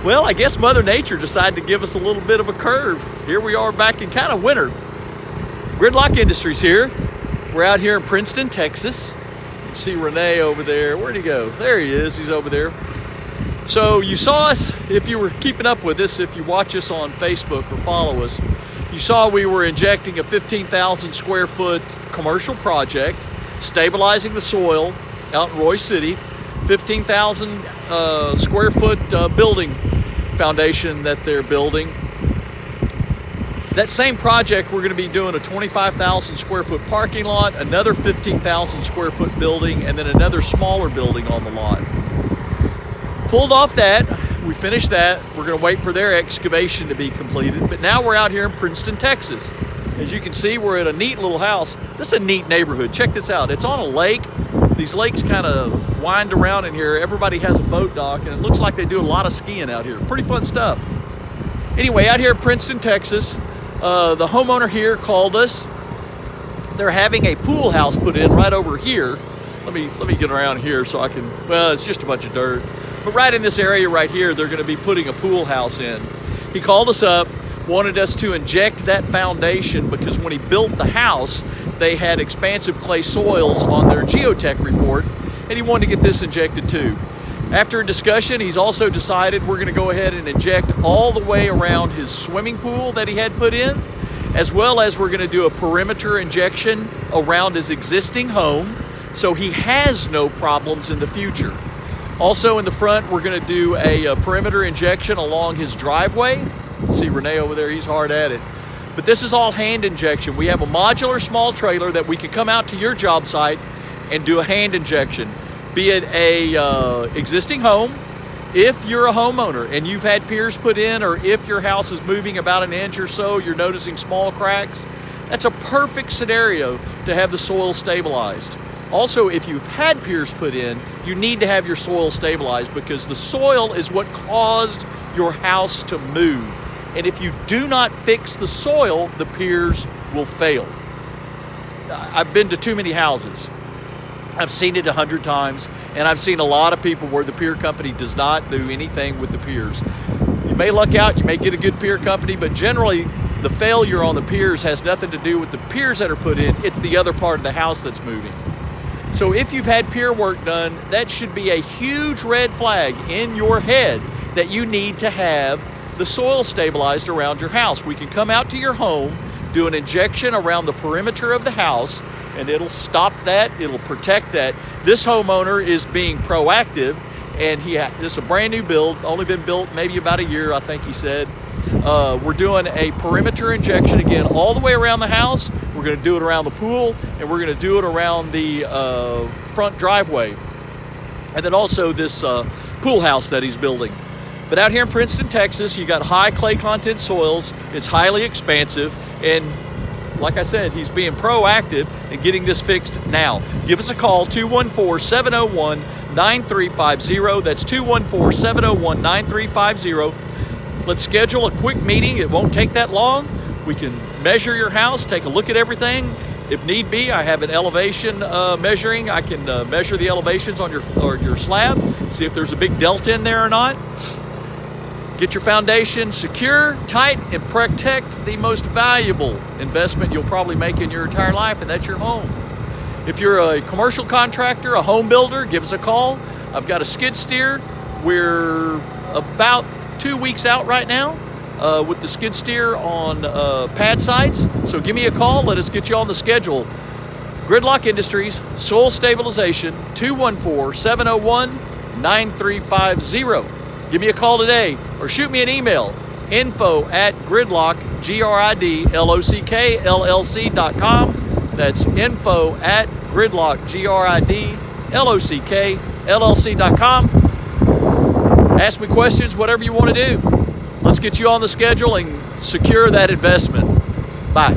Well, I guess Mother Nature decided to give us a little bit of a curve. Here we are back in kind of winter. Gridlock Industries here. We're out here in Princeton, Texas. You see Renee over there. Where'd he go? There he is. He's over there. So you saw us, if you were keeping up with us, if you watch us on Facebook or follow us, you saw we were injecting a 15,000 square foot commercial project, stabilizing the soil out in Royce City, 15,000 square foot building foundation that they're building. That same project, we're going to be doing a 25,000 square foot parking lot, another 15,000 square foot building, and then another smaller building on the lot. Pulled off that, we finished that. We're going to wait for their excavation to be completed. But now we're out here in Princeton, Texas. As you can see, we're at a neat little house. This is a neat neighborhood. Check this out. It's on a lake. These lakes kind of wind around in here. Everybody has a boat dock, and it looks like they do a lot of skiing out here. Pretty fun stuff. Anyway, out here in Princeton, Texas, the homeowner here called us. They're having a pool house put in right over here. Let me get around here so I can, well, it's just a bunch of dirt. But right in this area right here, they're going to be putting a pool house in. He called us up, wanted us to inject that foundation because when he built the house, they had expansive clay soils on their geotech report, and he wanted to get this injected too. After a discussion, he's also decided we're going to go ahead and inject all the way around his swimming pool that he had put in, as well as we're going to do a perimeter injection around his existing home so he has no problems in the future. Also in the front, we're going to do a perimeter injection along his driveway. See Renee over there, he's hard at it. But this is all hand injection. We have a modular small trailer that we can come out to your job site and do a hand injection. Be it a existing home, if you're a homeowner and you've had piers put in, or if your house is moving about an inch or so, you're noticing small cracks, that's a perfect scenario to have the soil stabilized. Also, if you've had piers put in, you need to have your soil stabilized because the soil is what caused your house to move. And if you do not fix the soil, the piers will fail. I've been to too many houses. I've seen it 100 times, and I've seen a lot of people where the pier company does not do anything with the piers. You may luck out, you may get a good pier company, but generally the failure on the piers has nothing to do with the piers that are put in, it's the other part of the house that's moving. So if you've had pier work done, that should be a huge red flag in your head that you need to have the soil stabilized around your house. We can come out to your home, do an injection around the perimeter of the house, and it'll stop that, it'll protect that. This homeowner is being proactive, and this is a brand new build, only been built maybe about a year, I think he said. We're doing a perimeter injection again all the way around the house. We're going to do it around the pool, and we're going to do it around the front driveway. And then also this pool house that he's building. But out here in Princeton, Texas, you got high clay content soils. It's highly expansive, and like I said, he's being proactive in getting this fixed now. Give us a call, 214-701-9350. That's 214-701-9350. Let's schedule a quick meeting. It won't take that long. We can measure your house, take a look at everything. If need be, I have an elevation measuring. I can measure the elevations on your slab, see if there's a big delta in there or not. Get your foundation secure, tight, and protect the most valuable investment you'll probably make in your entire life, and that's your home. If you're a commercial contractor, a home builder, give us a call. I've got a skid steer. We're about 2 weeks out right now with the skid steer on pad sites. So give me a call. Let us get you on the schedule. Gridlock Industries, Soil Stabilization, 214-701-9350. Give me a call today or shoot me an email, info@gridlockllc.com. That's info@gridlockllc.com. Ask me questions, whatever you want to do. Let's get you on the schedule and secure that investment. Bye.